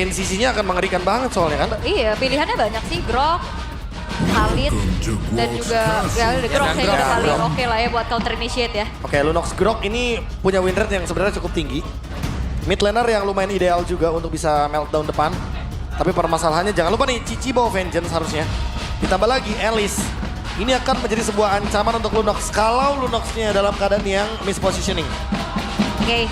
main CC-nya akan mengerikan banget soalnya kan. Iya, pilihannya banyak sih. Grok, Khalid, dan juga ya Grok saya udah paling oke lah ya buat counter initiate ya. Oke, Lunox Grok ini punya win rate yang sebenarnya cukup tinggi. Mid laner yang lumayan ideal juga untuk bisa meltdown depan. Tapi permasalahannya jangan lupa nih, Cici bawa Vengeance harusnya. Ditambah lagi Alice. Ini akan menjadi sebuah ancaman untuk Lunox kalau Lunox-nya dalam keadaan yang mispositioning. Oke.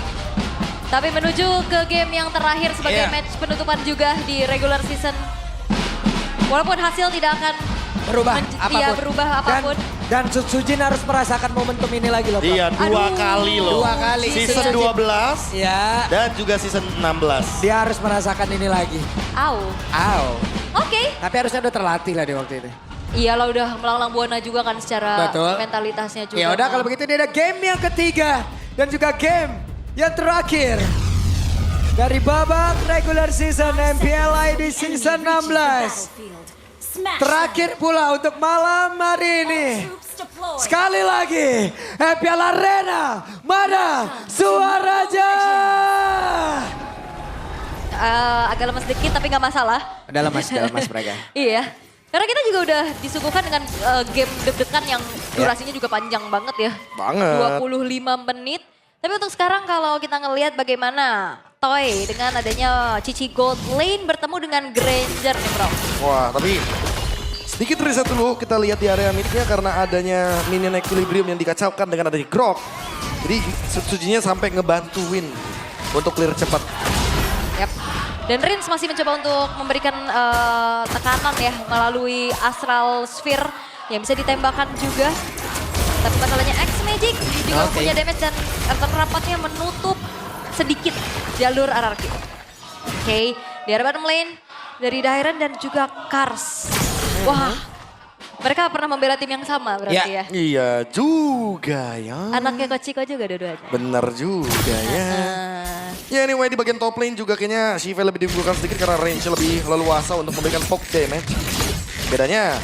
Tapi menuju ke game yang terakhir sebagai match penutupan juga di regular season. Walaupun hasil tidak akan Berubah apapun. berubah apapun. Dan Sujin harus merasakan momentum ini lagi loh, Bro. Iya, dua kali loh. Dua kali. Season 12 Ya. dan juga season 16. Dia harus merasakan ini lagi. Au. Aw. Oke. Tapi harusnya udah terlatih lah di waktu itu. Iyalah udah melanglang buana juga kan secara Betul. mentalitasnya juga. Ya udah kalau begitu ini ada game yang ketiga dan juga game yang terakhir dari babak regular season MPLI di season 16. Terakhir pula untuk malam hari ini. Sekali lagi MPL Arena, mana suaranya? Agak lemes dikit tapi nggak masalah. Udah lemas mereka. Iya. Karena kita juga udah disuguhkan dengan game deg-degan yang durasinya juga panjang banget ya. Banget. 25 menit. Tapi untuk sekarang kalau kita ngelihat bagaimana Toy dengan adanya Cici Gold Lane bertemu dengan Granger nih bro. Wah, tapi sedikit riset dulu kita lihat di area midnya karena adanya minion equilibrium yang dikacaukan dengan adanya Grok. Jadi Sujinya sampai ngebantuin untuk clear cepat. Yap. Dan Rins masih mencoba untuk memberikan tekanan ya melalui Astral Sphere yang bisa ditembakkan juga. Tapi masalahnya X Magic juga punya damage dan rapatnya menutup sedikit jalur RRQ. Oke, di area bottom lane dari Dairen dan juga Kars. Wah, mereka pernah membela tim yang sama berarti ya. Iya juga ya. Anaknya Coach Chico juga dua-duanya. Bener juga ya. Ya anyway di bagian top lane juga kayaknya Shiva lebih diunggulkan sedikit karena range lebih leluasa untuk memberikan poke damage. Bedanya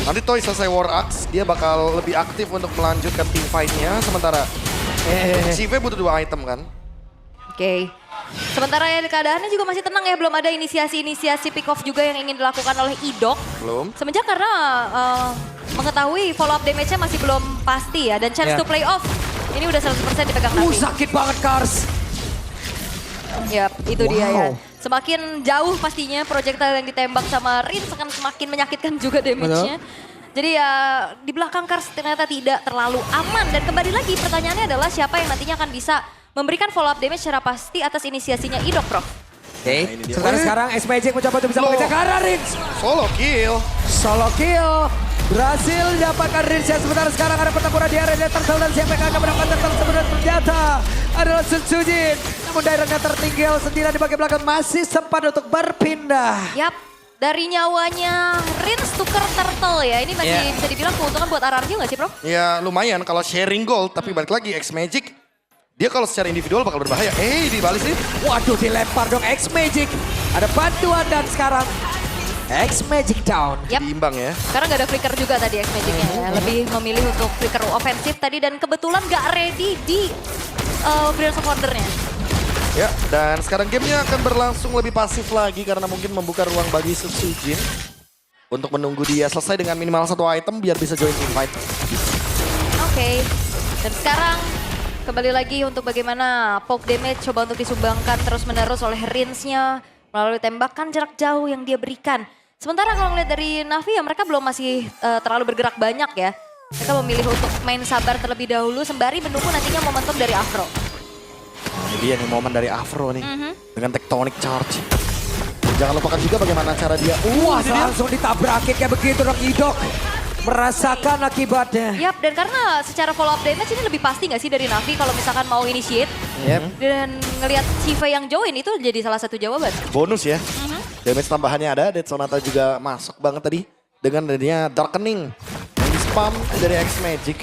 nanti Toy selesai War Axe dia bakal lebih aktif untuk melanjutkan team fight-nya. Sementara Shiva butuh 2 item kan. Oke. Sementara ya keadaannya juga masih tenang ya, belum ada inisiasi-inisiasi pick off juga yang ingin dilakukan oleh Idok. Belum. Semenjak karena mengetahui follow up damage-nya masih belum pasti ya, dan chance to play off ini udah 100% dipegang Navi. Sakit banget Kars. Yap, itu dia ya. Semakin jauh pastinya projectile yang ditembak sama Rins akan semakin menyakitkan juga damage-nya. Jadi ya di belakang Kars ternyata tidak terlalu aman. Dan kembali lagi pertanyaannya adalah siapa yang nantinya akan bisa memberikan follow up damage secara pasti atas inisiasinya Idok, Prof. Oke, sekarang X Magic mencoba untuk bisa mengejar ke arah Rins. Solo kill. Solo kill. Berhasil dapatkan Rins yang sebentar sekarang ada pertempuran di area Turtle dan siapa yang akan mendapatkan Turtle sebenarnya ternyata adalah Sujin. Namun daerahnya tertinggal sendirian di bagian belakang masih sempat untuk berpindah. Yap, dari nyawanya Rins tuker Turtle ya. Ini masih bisa dibilang keuntungan buat RRQ nggak sih, Prof? Ya lumayan kalau sharing gold tapi balik lagi X Magic. Dia kalau secara individual bakal berbahaya. Dibalis nih. Waduh dilempar dong X Magic. Ada bantuan dan sekarang X Magic down. Yap. Diimbang ya. Karena nggak ada flicker juga tadi X Magicnya ya. Lebih memilih untuk flicker ofensif tadi dan kebetulan nggak ready di Brilliance of Wonder-nya. Ya, dan sekarang gamenya akan berlangsung lebih pasif lagi karena mungkin membuka ruang bagi Sujin untuk menunggu dia selesai dengan minimal 1 item biar bisa join team fight. Oke. Dan sekarang kembali lagi untuk bagaimana poke damage coba untuk disumbangkan terus-menerus oleh Rins-nya melalui tembakan jarak jauh yang dia berikan. Sementara kalau ngeliat dari Navi ya mereka belum masih terlalu bergerak banyak ya. Mereka memilih untuk main sabar terlebih dahulu sembari menunggu nantinya momentum dari Afro. Ini dia nih momen dari Afro nih dengan tectonic charge. Jangan lupakan juga bagaimana cara dia. Wah langsung ditabrakin kayak begitu dong Idok. Merasakan akibatnya. Yap, dan karena secara follow up damage ini lebih pasti nggak sih dari Navi kalau misalkan mau initiate. Dan ngelihat Shiva yang join itu jadi salah satu jawaban. Bonus ya. Damage tambahannya ada, Dead Sonata juga masuk banget tadi. Dengan adanya Darkening yang di-spam dari X Magic.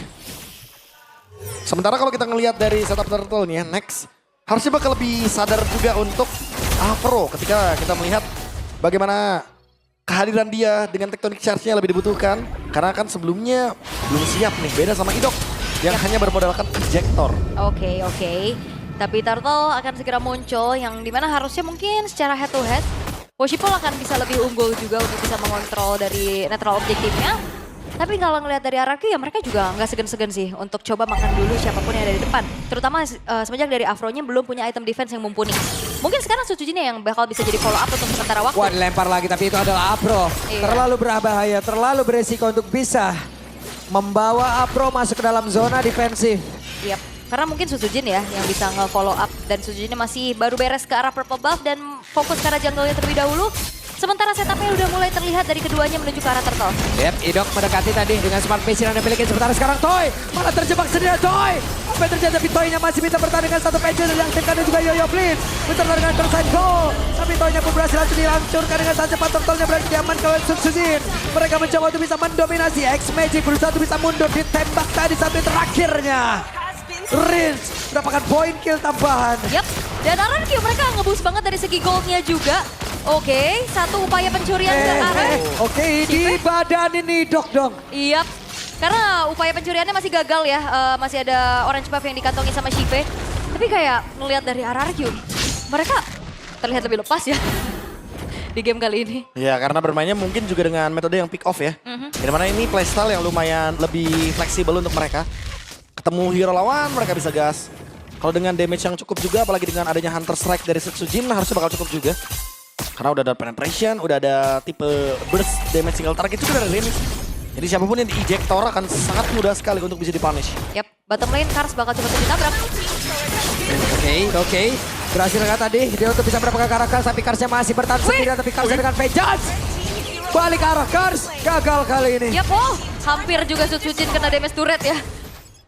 Sementara kalau kita ngelihat dari setup Turtle nih ya, next. Harusnya bakal lebih sadar juga untuk Afro ketika kita melihat bagaimana kehadiran dia dengan tectonic charge-nya lebih dibutuhkan. Karena kan sebelumnya belum siap nih, beda sama Idok yang hanya bermodalkan injektor. Oke. Tapi Turtle akan segera muncul yang dimana harusnya mungkin secara head to head Woshipol akan bisa lebih unggul juga untuk bisa mengontrol dari netral objektifnya. Tapi kalau ngelihat dari RRQ ya mereka juga nggak segan-segan sih untuk coba makan dulu siapapun yang ada di depan. Terutama semenjak dari Afronya belum punya item defense yang mumpuni. Mungkin sekarang Sutsujin yang bakal bisa jadi follow up untuk sementara waktu. Wah, dilempar lagi tapi itu adalah Afro. Iya. Terlalu berbahaya, terlalu beresiko untuk bisa membawa Afro masuk ke dalam zona defensif. Yap. Karena mungkin Sutsujin ya yang bisa nge-follow up dan Sutsujinnya masih baru beres ke arah purple buff dan fokus ke arah jungle-nya terlebih dahulu. Sementara setupnya udah mulai terlihat dari keduanya menuju ke arah Turtle. Yep, Idok mendekati tadi dengan smart vision yang dimiliki. Sementara sekarang Toy malah terjebak sendiri Toy. Apa yang terjadi? Tapi Toy-nya masih bisa bertahan dengan satu Angel yang tekannya juga Yoyo Blitz. Bentar dengan Crossline Go. Tapi Toy-nya pun berhasil langsung dihancurkan dengan sangat cepat. Turtle-nya berhasil diamankan oleh Sutsujin. Mereka mencoba untuk bisa mendominasi. X-Magic berusaha untuk bisa mundur. Ditembak tadi sampai terakhirnya. Rins mendapatkan poin kill tambahan. Yap, dan RRQ mereka nge-boost banget dari segi goldnya juga. Oke, satu upaya pencurian ke arah. Oke, di badan ini Dok dong. Yap, karena upaya pencuriannya masih gagal ya. Masih ada orange buff yang dikantongi sama Shipe. Tapi kayak ngelihat dari RRQ, mereka terlihat lebih lepas ya di game kali ini. Ya karena bermainnya mungkin juga dengan metode yang pick off ya. Dimana ini playstyle yang lumayan lebih fleksibel untuk mereka. Ketemu hero lawan mereka bisa gas. Kalau dengan damage yang cukup juga apalagi dengan adanya Hunter Strike dari Sutsujin harusnya bakal cukup juga. Karena udah ada penetration, udah ada tipe burst damage single target juga dari Rins. Jadi siapapun yang di-ejector akan sangat mudah sekali untuk bisa di-punish. Yap, bottom lane Kars bakal coba ditabrak. Oke. Berhasil nggak tadi? Dia untuk bisa mendapatkan ke arah Kars, tapi Karsnya masih bertahan sendirian. Tapi Karsnya dengan vengeance. Balik ke arah Kars, gagal kali ini. Yap, hampir juga Sutsujin kena damage turret ya.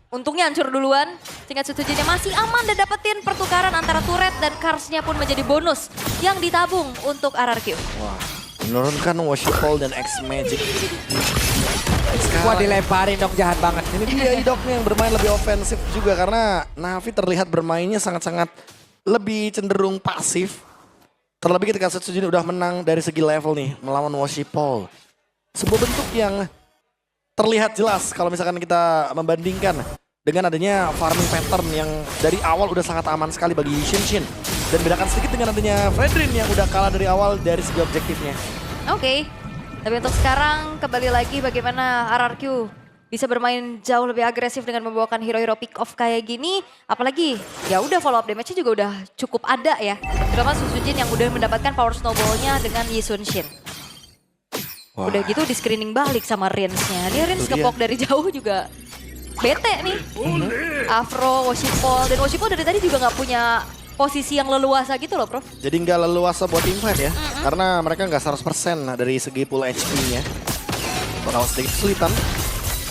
Untungnya hancur duluan, sehingga Sutsujinnya masih aman dan dapetin pertukaran antara turret dan Karsnya pun menjadi bonus yang ditabung untuk RRQ. Wah, menurunkan Woshipol dan X-Magic. Wah, dilemparin dong, jahat banget. Ini dia Idoknya yang bermain lebih ofensif juga karena Navi terlihat bermainnya sangat-sangat lebih cenderung pasif. Terlebih ketika Sutsujin udah menang dari segi level nih melawan Woshipol. Sebuah bentuk yang terlihat jelas kalau misalkan kita membandingkan dengan adanya farming pattern yang dari awal udah sangat aman sekali bagi Shinshin. Dan bedakan sedikit dengan adanya Fredrin yang udah kalah dari awal dari segi objektifnya. Oke, tapi untuk sekarang kembali lagi bagaimana RRQ bisa bermain jauh lebih agresif dengan membawakan hero-hero pick off kayak gini. Apalagi ya udah follow up damage-nya juga udah cukup ada ya. Terutama Sutsujin yang udah mendapatkan power snowball-nya dengan Yi Sun-shin. Wah. Udah gitu di screening balik sama Rins-nya. Dia Rins Itu dia. ngepok dari jauh juga bete nih. Afro, Woshipol, dan Woshipol dari tadi juga nggak punya posisi yang leluasa gitu loh, Prof. Jadi nggak leluasa buat teamfight ya. Karena mereka nggak 100% dari segi full HP-nya. Bakal sedikit kesulitan.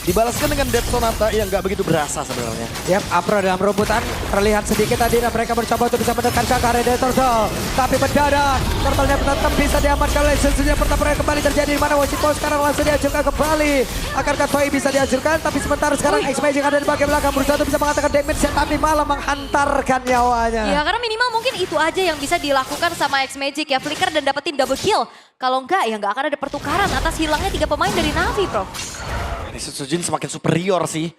Dibalaskan dengan Death Sonata yang nggak begitu berasa sebenarnya. Yap, Afro dalam rebutan terlihat sedikit tadi dan mereka mencoba untuk bisa menekan ke area dari Turtle. Tapi mendadak, Turtle-nya tetap bisa diamankan oleh Sutsujin. Pertempuran kembali terjadi di mana Woshipol sekarang langsung dihancurkan kembali. Akankah Toy bisa dihancurkan? Tapi sementara sekarang X-Magic ada di bagian belakang berusaha untuk bisa mengatakan damage tapi malah menghantarkan nyawanya. Ya karena minimal mungkin itu aja yang bisa dilakukan sama X-Magic ya. Flicker dan dapetin double kill. Kalau enggak ya nggak akan ada pertukaran atas hilangnya 3 pemain dari Navi, Prof. Ini Sutsujin semakin superior sih.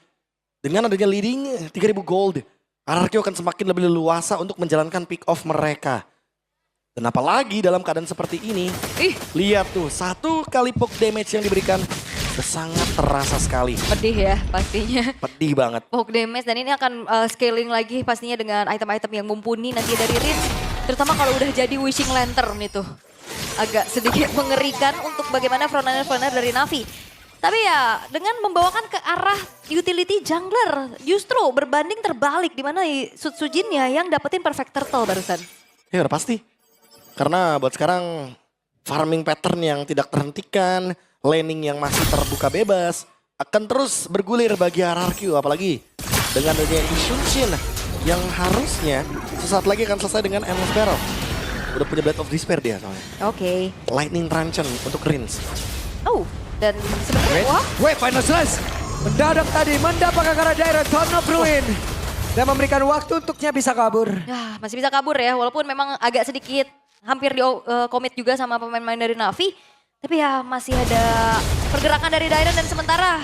Dengan adanya leading 3000 gold, RRQ akan semakin lebih leluasa untuk menjalankan pick off mereka. Dan apalagi dalam keadaan seperti ini, lihat tuh satu kali poke damage yang diberikan udah sangat terasa sekali. Pedih ya pastinya. Pedih banget. Poke damage dan ini akan scaling lagi pastinya dengan item-item yang mumpuni nanti dari Rins. Terutama kalau udah jadi Wishing Lantern itu. Agak sedikit mengerikan untuk bagaimana frontliner dari Navi. Tapi ya dengan membawakan ke arah utility jungler justru berbanding terbalik di mana Sutsujin ya yang dapetin perfect turtle barusan. Ya udah pasti. Karena buat sekarang farming pattern yang tidak terhentikan, laning yang masih terbuka bebas akan terus bergulir bagi RRQ apalagi dengan adanya Ishunshin yang harusnya sesaat lagi akan selesai dengan Endless Battle. Udah punya Blade of Despair dia soalnya. Oke. Lightning Truncheon untuk Rins. Oh, dan sebenarnya wah. Final Slash mendadak tadi mendapatkan ke arah daerah Throne of Ruin. Dan memberikan waktu untuknya bisa kabur. Ya, masih bisa kabur ya walaupun memang agak sedikit hampir di commit juga sama pemain-pemain dari Navi. Tapi ya masih ada pergerakan dari Dairon dan sementara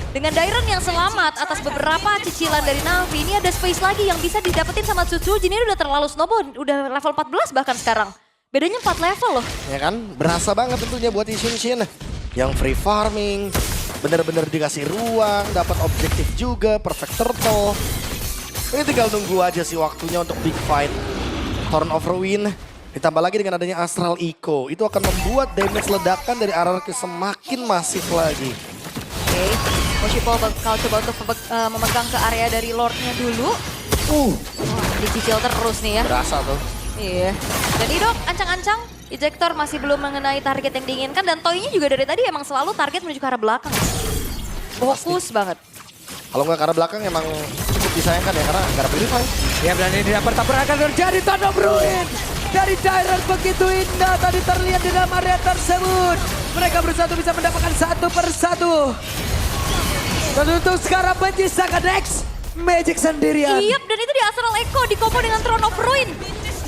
Dengan Dairon yang selamat atas beberapa cicilan dari Navi, ini ada space lagi yang bisa didapetin sama Tsujin. Ini udah terlalu snowball, udah level 14 bahkan sekarang. Bedanya 4 level loh. Ya kan, berasa banget tentunya buat Ixin yang free farming, bener-bener dikasih ruang, dapat objektif juga, perfect turtle. Ini tinggal nunggu aja sih waktunya untuk big fight. Turn over win, ditambah lagi dengan adanya Astral Eco. Itu akan membuat damage ledakan dari RRQ semakin masif lagi. Oke, Moshipol bakal coba untuk memegang ke area dari Lordnya dulu. Wah, dicicil terus nih ya. Berasa tuh. Iya. Dan Idok, ancang-ancang. Ejector masih belum mengenai target yang diinginkan. Dan Toy-nya juga dari tadi emang selalu target menuju ke arah belakang. Fokus banget. Kalau nggak ke arah belakang emang cukup disayangkan ya, karena nggak ada pilihan. Ya, dan ini tidak pertempuran terjadi. Tandem ruin dari Dairon begitu indah tadi terlihat di dalam area tersebut. Mereka bersatu bisa mendapatkan satu persatu. Dan untuk sekarang menyisakan X Magic sendirian. Iya, dan itu di Astral Echo di combo dengan Throne of Ruin.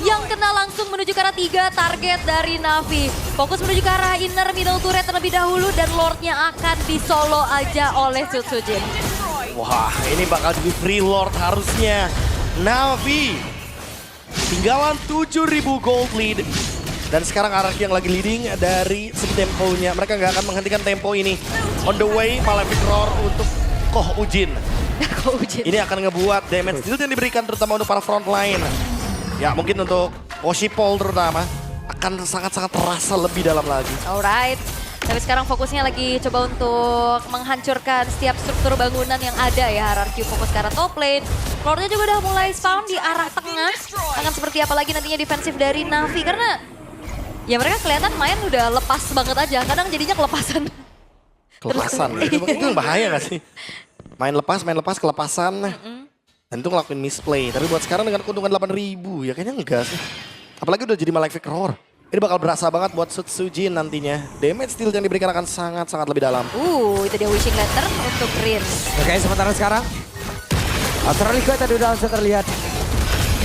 Yang kena langsung menuju ke arah 3 target dari Navi. Fokus menuju ke arah inner middle turret terlebih dahulu dan Lordnya akan disolo aja oleh Tsujin. Wah, ini bakal jadi free Lord harusnya. Navi tinggalan 7.000 gold lead. Dan sekarang RRQ yang lagi leading dari segi temponya. Mereka nggak akan menghentikan tempo ini. On the way, Malefic Roar untuk Koh Ujin. Ini akan ngebuat damage itu yang diberikan terutama untuk para frontline. Ya mungkin untuk Moshipol terutama akan sangat-sangat terasa lebih dalam lagi. Alright. Tapi sekarang fokusnya lagi coba untuk menghancurkan setiap struktur bangunan yang ada ya. RRQ fokus ke arah top lane. Lordnya juga udah mulai spawn di arah tengah. Akan seperti apa lagi nantinya defensif dari Navi. Karena ya mereka kelihatan main udah lepas banget aja. Kadang jadinya kelepasan. Kelepasan, itu yang bahaya gak sih? Main lepas, kelepasan. Dan itu ngelakuin misplay. Tapi buat sekarang dengan keuntungan 8.000 ya kayaknya enggak sih. Apalagi udah jadi Malefic Roar. Ini bakal berasa banget buat Tsujin nantinya. Damage steal yang diberikan akan sangat-sangat lebih dalam. Itu dia wishing letter untuk Rins. Oke, sementara sekarang Astral Echo tadi sudah langsung terlihat.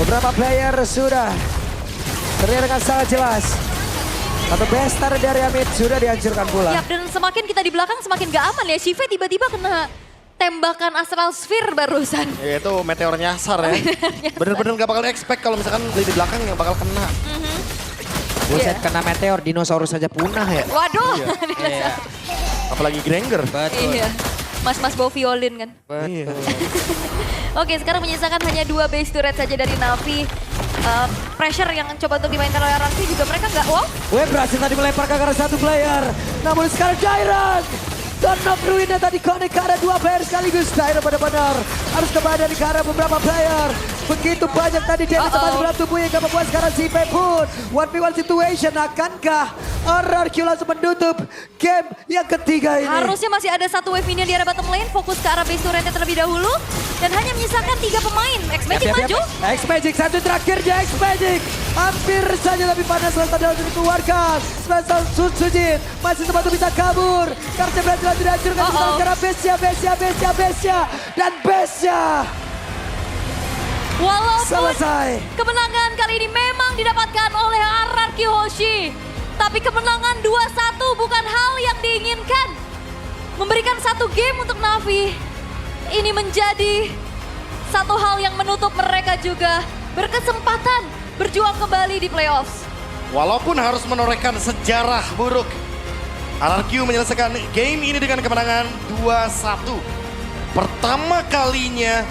Beberapa player sudah terlihat dengan sangat jelas. Satu bestar dari Amit sudah dihancurkan pula. Yap, dan semakin kita di belakang semakin gak aman ya. Shive tiba-tiba kena tembakan Astral Sphere barusan. Ya itu meteor nyasar ya. Bener-bener gak bakal expect kalau misalkan di belakang yang bakal kena. Buset, kena meteor, dinosaurus saja punah ya. Waduh. Iya. Apalagi Granger. Iya. Mas-mas bawa violin kan. Iya. Oke, sekarang menyisakan hanya 2 base turret saja dari Navi. Pressure yang coba untuk dimainkan oleh RRQ juga mereka nggak wow. Berhasil tadi melempar ke arah satu player. Namun sekarang Dairon. Tonop Ruinnya tadi connect ke arah 2 player sekaligus. Dairon benar-benar harus kembali dari ke arah beberapa player. Begitu banyak tadi damage teman berat tubuhnya yang membuat sekarang si pun 1v1 situation. Akankah RRQ langsung menutup game yang ketiga ini? Harusnya masih ada satu wave minion di arah bottom lane. Fokus ke arah base turretnya terlebih dahulu. Dan hanya menyisakan 3 pemain. X-Magic maju. X-Magic satu terakhirnya X-Magic. Hampir saja tapi panas lantai dalam dikeluarkan. Special Tsujin masih sempat bisa kabur. Karena berhasil dihancurkan karena base-nya. Dan base-nya. Walaupun selesai. Kemenangan kali ini memang didapatkan oleh RRQ Hoshi. Tapi kemenangan 2-1 bukan hal yang diinginkan. Memberikan satu game untuk Navi. Ini menjadi satu hal yang menutup mereka juga berkesempatan berjuang kembali di playoffs. Walaupun harus menorehkan sejarah buruk, RRQ menyelesaikan game ini dengan kemenangan 2-1. Pertama kalinya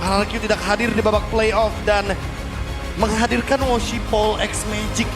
RRQ tidak hadir di babak playoff dan menghadirkan Moshipol X Magic